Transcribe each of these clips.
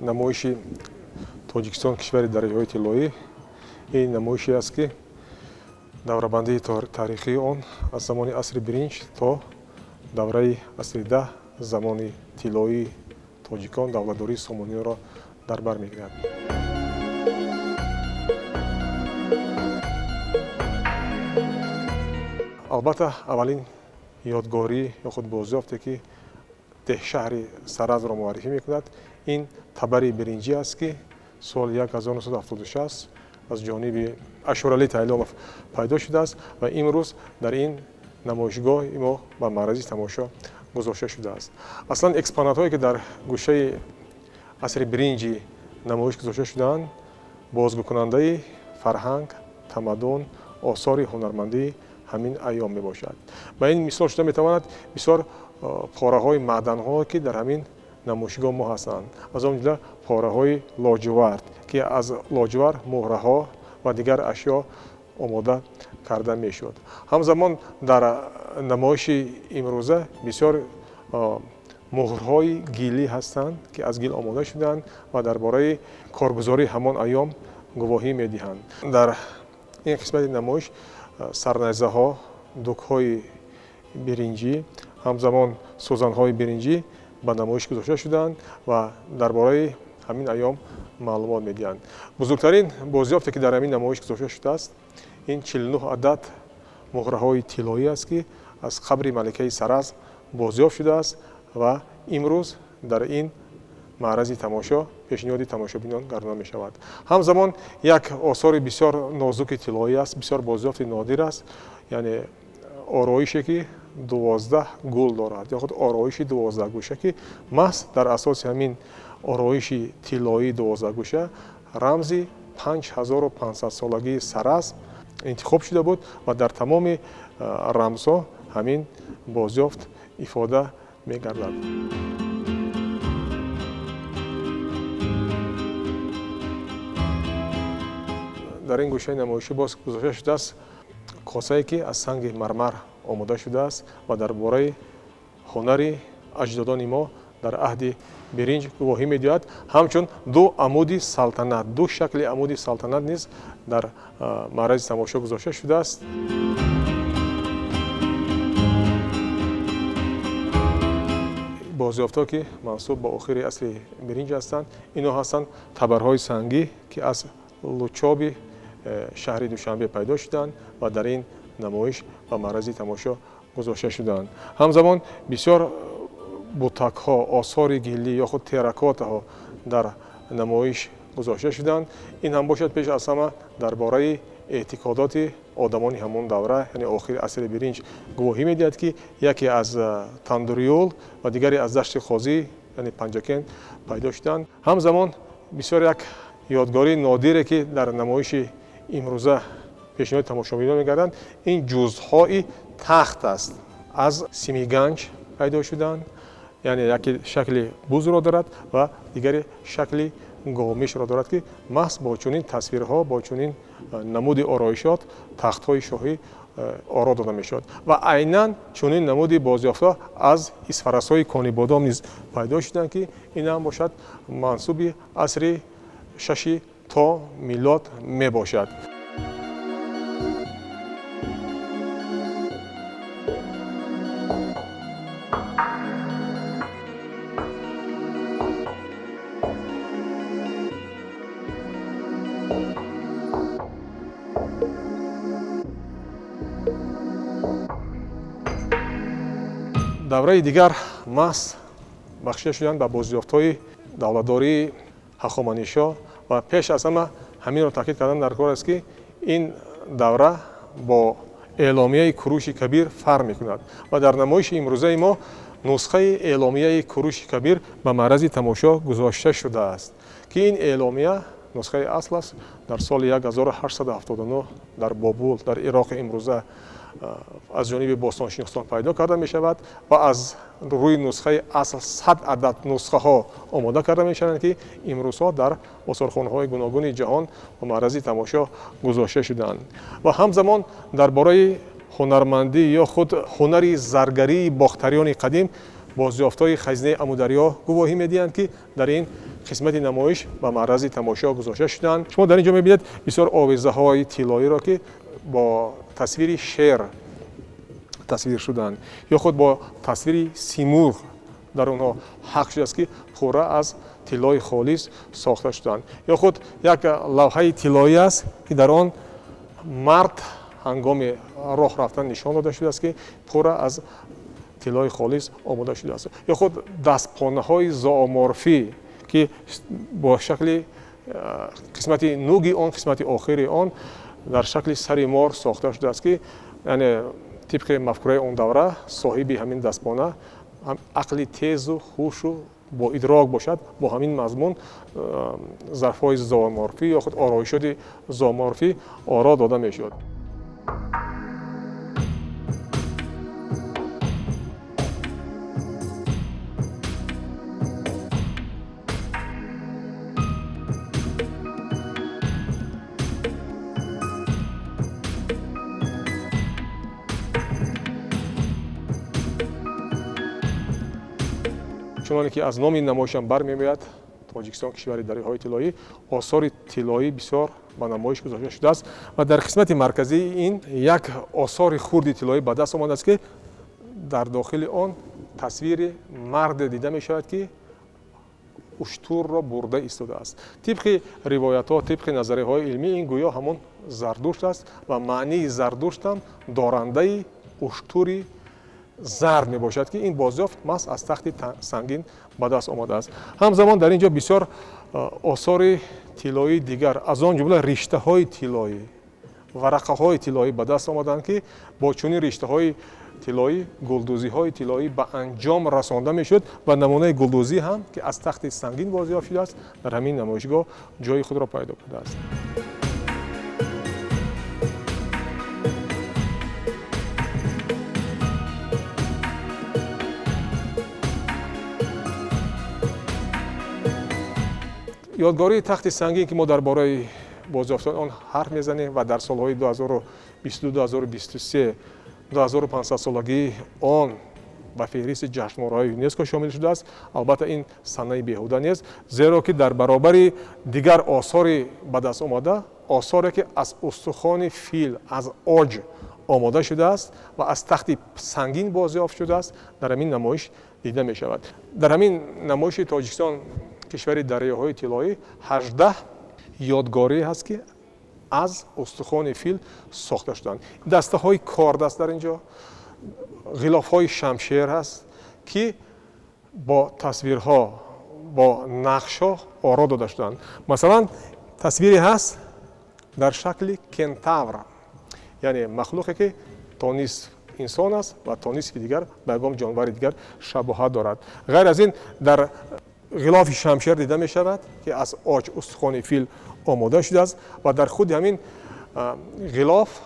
намоиши Тоҷикистон кишвари дараҷаҳои тиллоӣ ин намоише аст, ки даврабандии таърихии он аз замони асри биринҷ то давраи асри 10 замони тиллоии тоҷикон давлатдории Сомониёро дар бар мегирад. албатта аввалин ёдгорӣ ё худ бозёфте ки деҳшаҳри Саразро муаррифӣ мекунад, ин табари биринҷӣ аст, ки соли 1976 аз ҷониби Ашуралӣ Тайлонов пайдо шудааст ва имрӯз дар ин намоишгоҳ имо ба маърази тамошо гузошта шудааст. Аслан экспонатҳое, ки дар гӯшаи асри биринҷи намоиш гузошта шудаанд, бозгӯкунандаи фарҳанг, тамаддун, осори ҳунармандии ҳамин айём мебошад. Ба ин мисол шуда метавонад бисёр пораҳои маъданҳое, ки дар ҳамин намоишгоҳ мо ҳастанд. Аз он ҷумла пораҳои лоҷвард, ки аз лоҷвар муҳраҳо ва дигар ашё омода карда мешуд. Ҳамзамон дар намоиши имрӯза бисёр муҳрҳои гилӣ ҳастанд, ки аз гил омода шудаанд ва дар бораи коргузории ҳамон айём гувоҳӣ медиҳанд. Дар ин қисмати намоиш сарнайзаҳо, дукҳои биринҷӣ, ҳамзамон сӯзанҳои биринҷӣ ба намоиш гузошта шудаанд ва дар бораи ҳамин айём маълумот медиҳанд. Бузургтарин бозёфте, ки дар ҳамин намоиш гузошта шудааст, ин 49 адад муҳраҳои тиллоӣ аст, ки аз қабри маликаи Сараз бозёфт шудааст ва имрӯз дар ин маърази тамошо пешниҳоди тамошобинон гардонида мешавад. Ҳамзамон як осори бисёр нозуки тиллоӣ аст, бисёр бозёфти нодир аст, яъне ороише, ки 12 гул дорад, ё худ ороиши 12 гӯша, ки маҳз дар асоси ҳамин ороиши тиллоии 12 гӯша рамзи 5500 солагии Сараз интихоб шуда буд ва дар тамоми рамзҳо ҳамин бозёфт ифода мегардад. дар ин гӯшаи намоишӣ боз гузошта шудааст косае, ки аз санги мармар омода шудааст ва дар бораи ҳунари аҷдодони мо дар аҳди биринҷ гувоҳӣ медиҳад. Ҳамчун ду амуди салтанат, ду шакли амуди салтанат низ дар маърази тамошо гузошта шудааст. бозёфтҳо, ки мансуб ба охири асри биринҷ ҳастанд, ино ҳастанд табарҳои сангӣ, ки аз лучоби шаҳри Душанбе пайдо шуданд ва дар ин намоиш ба маърази тамошо гузошта шудаанд. Ҳамзамон бисёр бутакҳо, осори гилӣ ё худ терракотаҳо дар намоиш гузошта шудаанд. Ин ҳам бошад пеш аз ҳама дар бораи эътиқодоти одамони ҳамон давра, яъне охири асри биринҷ гувоҳӣ медиҳад, ки яке аз Тандурёл ва дигаре аз дашти Хозӣ, яъне Панҷакен пайдо шуданд. Ҳамзамон бисёр як ёдгории нодире, ки дар намоиши имрӯза пешниҳоди тамошобинон мегарданд, ин ҷузъҳои тахт аст. Аз сими ганҷ пайдо шудаанд, яъне яке шакли бузро дорад ва дигаре шакли гомишро дорад, ки маҳз бо чунин тасвирҳо, бо чунин намуди ороишот тахтҳои шоҳӣ оро дода мешавад. Ва айнан чунин намуди бозёфтҳо аз исфарасҳои Конибодом низ пайдо шуданд, ки ин ҳам бошад мансуби асри 6 то милод мебошад. давраи дигар маҳз бахшида шуданд ба бозёфтҳои давлатдории ҳахоманишо ва пеш аз ҳама ҳаминро таъкид кардан дар кор аст, ки ин давра бо اعلامیه کوروش کبیر فرق میکند و در نمایش امروزه ما نسخه اعلامیه کوروش کبیر به معرض تماشا گذاشته شده است که این اعلامیه نسخه اصل است. در سال 1879 در بابل در عراق امروزه از جانب باستانشناسان پیدا کرده می شود و از روی نسخه اصل 100 عدد نسخه ها آماده کرده می شوند که امروزها در آثارخانه های گوناگون جهان به معرض تماشا گذاشته شدند و همزمان درباره هنرمندی یا خود هنری زرگری باختریان قدیم بازیافت‌های خزینه امودریا گواهی می‌دهند که در این قسمت نمایش به معرض تماشا گذاشته شدند. شما در اینجا می‌بینید بسیار آویزه‌های طلایی را که با تصویر شیر تصویر شدند یا خود با تصویر سیمرغ در اونها حق شده است که پوره از طلای خالص ساخته شدند یا خود یک لوحه طلایی است که در آن مرد هنگام راه رفتن نشان داده شده است که پوره از طلای خالص آماده شده است یا خود دستپانه‌های زومورفی که با شکل قسمت نوگی آن قسمت آخری آن در شکل سری مار ساخته شده است که یعنی طبق مفکوره اون دوره صاحب همین دستپانه هم عقلی تیز و هوش و با ادراک باشد با همین مضمون ظرف‌های زومورفی یا خود آرایشات زومورفی آرا داده میشد. چنانکه که از نام این نمایش هم برمی‌آید تاجیکستان کشور دریاهای طلایی آثار طلایی بسیار به نمایش گذاشته شده است و در قسمت مرکزی این یک آثار خرد طلایی به دست آمده است که در داخل آن تصویر مرد دیده می شود که اشتر را برده ایستاده است. طبق روایت ها طبق نظریه های علمی این گویا همون زردشت است و معنی زردشت هم دارنده اشتری زرد می باشد که این بازیافت محض از تخت سنگین به دست آمده است. همزمان در اینجا بسیار آثار طلایی دیگر از آن جمله رشته های طلایی ورقه های طلایی به دست آمدند که با چنین رشته های طلایی گلدوزی های طلایی به انجام رسانده می شد و نمونه گلدوزی هم که از تخت سنگین بازیافت شده است در همین نمایشگاه جای خود را پیدا کرده است. یادگاری تخت سنگین که ما درباره بازیافتن آن حرف میزنیم و در سالهای 2022 2023 2500 سالگی آن به فهرست جشنواره‌های یونسکو شامل شده است. البته این سنه بیهوده نیست زیرا که در برابر دیگر آثار به دست آمده آثاری که از استخوان فیل از عاج آماده شده است و از تخت سنگین بازیافت شده است در همین نمایش دیده می شود. در همین نمایش تاجیکستان کشور دریاهای طلایی 18 یادگاری هست که از استخوان فیل ساخته شدند. دسته های کاردست در اینجا غلاف های شمشیر هست که با تصویرها با نقش ها آرا داده شدند. مثلا تصویری هست در شکل کنتاور یعنی مخلوقی که تا نصف انسان است و تا نصف دیگر به عنوان جانور دیگر شباهت دارد. غیر از این در غلاف شمشیر دیده می شود که از عاج استخوان فیل آماده شده است و در خود همین غلاف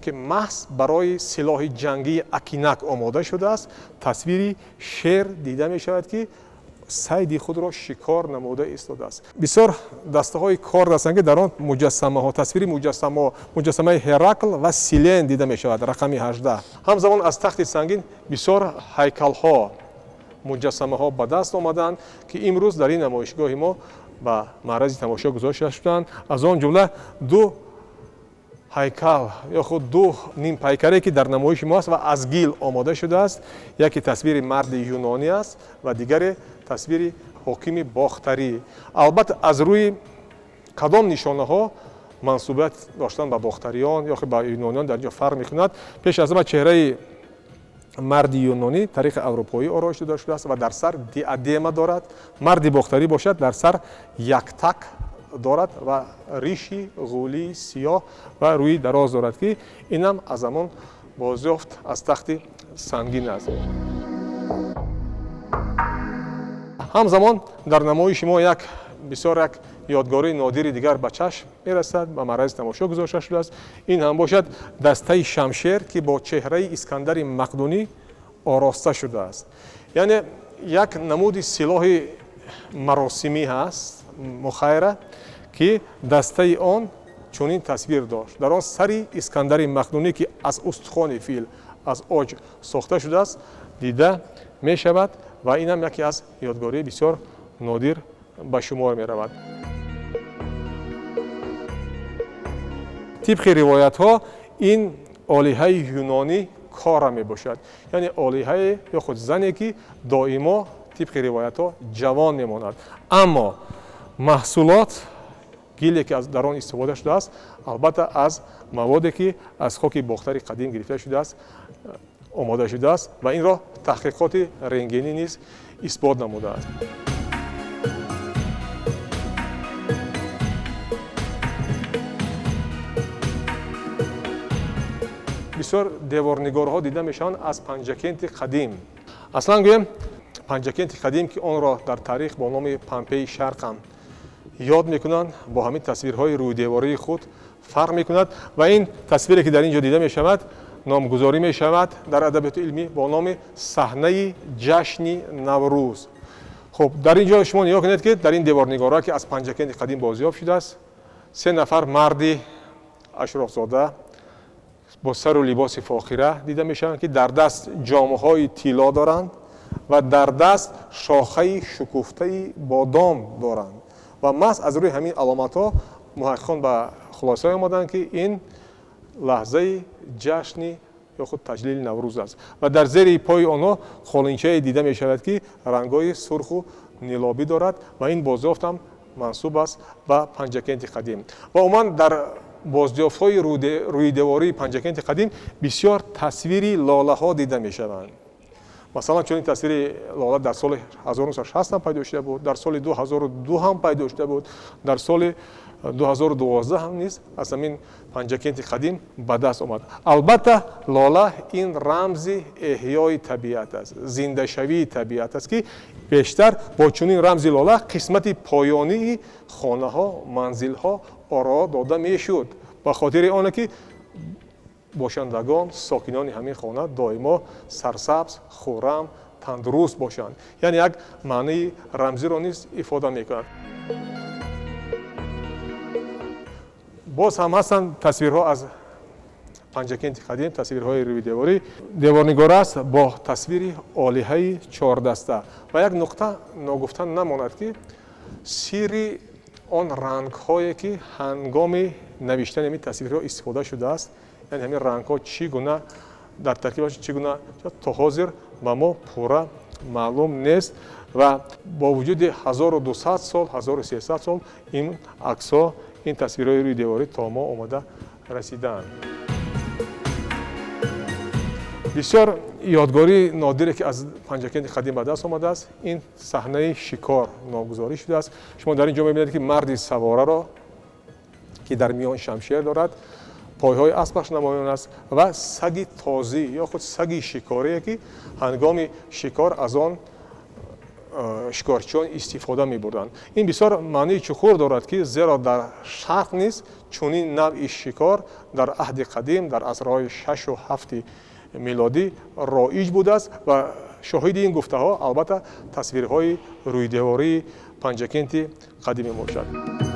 که محض برای سلاح جنگی اکینک آماده شده است تصویری شیر دیده می شود که صید خود را شکار نموده ایستاده است. بسیار دسته های کار هستند که در آن مجسمه ها تصویر مجسمه هرکل و سیلین دیده می شود رقم 18. همزمان از تخت سنگین بسیار هیکل ها مجسمه ها به دست آمدند که امروز در این نمایشگاه ما به معرض تماشا گذاشته شدند. از آن جمله دو هیکل یا خود دو نیم پیکره که در نمایش ما است و از گیل آماده شده است. یکی تصویر مرد یونانی است و دیگری تصویر حاکم باختری. البته از روی کدام نشانه ها منسوبیت داشتن به باختریان یا به یونانیان در اینجا فرق می‌کند. پیش از همه چهره مرد یونانی طریق اروپایی آرایش داده شده است و در سر دیادم دارد. مرد باختری باشد در سر یک تک دارد و ریشی غولی سیاه و روی دراز دارد که اینم از همان бозёфт аз тахти сангин аст. ҳамзамон дар намоиши мо бисёр як ёдгории нодири дигар ба чашм мерасад, ба маърази тамошо гузошта шудааст. ин ҳам бошад дастаи шамшер ки бо чеҳраи Искандари Мақдунӣ ороста шудааст. яъне як намуди силоҳи маросимӣ ҳаст, мухайра, ки дастаи он чунин тасвир дошт. дар он сари Искандари Мақдунӣ ки аз устухони фил аз оҷ сохта шудааст дида мешавад ва инам яке аз ёдгории бисёр нодир ба шумор меравад. тибқи ривоятҳо ин олиҳаи юнонӣ кора мебошад. яъне олиҳае ё худ зане ки доимо тибқи ривоятҳо ҷавон мемонад. аммо маҳсулот гиле ки дар он истифода шудааст албатта аз маводе ки аз хоки бохтари қадим гирифта шудааст омода шудааст ва инро таҳқиқоти рентгенӣ низ исбот намудааст. бисёр деворнигорҳо дида мешаванд аз панҷакенти қадим. аслан гӯем панҷакенти қадим ки онро дар таърих бо номи Помпеи Шарқам ёд мекунанд, бо ҳамин тасвирҳои рӯйдевории худ фарқ мекунад ва ин тасвире ки дар ин ҷо дида мешавад номгузорӣ мешавад дар адабиёти илмӣ бо номи саҳнаи ҷашни Наврӯз. хуб дар ин ҷо шумо нигоҳ кунед ки дар ин деворнигорҳо ки аз панҷакенти қадим бозёб шудааст, 3 нафар марди ашрофзода бо сару либоси фохира дида мешаванд ки дар даст ҷомҳои тилло доранд ва дар даст шохаи шукуфтаи бодом доранд. ва маҳз аз рӯи ҳамин аломатҳо муҳаққиқон ба хулосае омаданд ки ин лаҳзаи ҷашни ё худ таҷлили Наврӯз аст. ва дар зери пои онҳо қолинчае дида мешавад ки рангҳои сурху нилобӣ дорад ва ин бозёфтам мансуб аст ба панҷакенти қадим. ва умуман дар бозёфтҳои рӯйдевории панҷакенти қадим бисёр тасвири лолаҳо дида мешаванд. масалан чунин тасвири лола дар соли 1960 ҳам пайдо шуда буд, дар соли 2002 ҳам пайдо шуда буд, дар соли 2012 ҳам низ аз ҳамин панҷакенти қадим ба даст омад. албатта лола ин рамзи эҳёи табиат аст, зиндашавии табиат аст ки бештар бо чунин рамзи лола қисмати поёнии хонаҳо, манзилҳо оро дода мешуд. ба хотири оне ки бошандагон, сокинони ҳамин хона доимо сарсабз, хуррам, тандуруст бошанд. яъне як маънии рамзиро низ ифода мекунад. боз ҳам ҳастанд тасвирҳо аз панҷакенти қадим, тасвирҳои рӯйдеворӣ. деворнигор аст бо тасвири олиҳаи чордаста. ва як нуқта ногуфта намонад ки сирри он рангҳое ки ҳангоми навиштани ҳамин тасвирҳо истифода шудааст, яъне ҳамин рангҳо чӣ гуна дар таркибаш чӣ гуна то ҳозир ба мо пурра маълум нест ва бо вуҷуди 1200 сол 1300 сол ин аксҳо ин тасвирҳои рӯйдеворӣ то мо омада расидаанд. бисёр ёдгории нодире ки аз панҷакенти қадим ба даст омадааст, ин саҳнаи шикор номгузорӣ шудааст. шумо дар ин ҷо мебинед ки марди савораро ки дар миён шамшер дорад, пойҳои аспаш намоён аст ва саги тозӣ ё худ саги шикорие ки ҳангоми шикор аз он шикорчиён истифода мебурданд. ин бисёр маънии чуқур дорад ки зеро дар шарқ низ чунин навъи шикор дар аҳди қадим дар асрҳои 6 ва 7 милодӣ роиҷ будааст ва шоҳиди ин гуфтаҳо албатта тасвирҳои рӯйдевории панҷакенти қадим мебошад.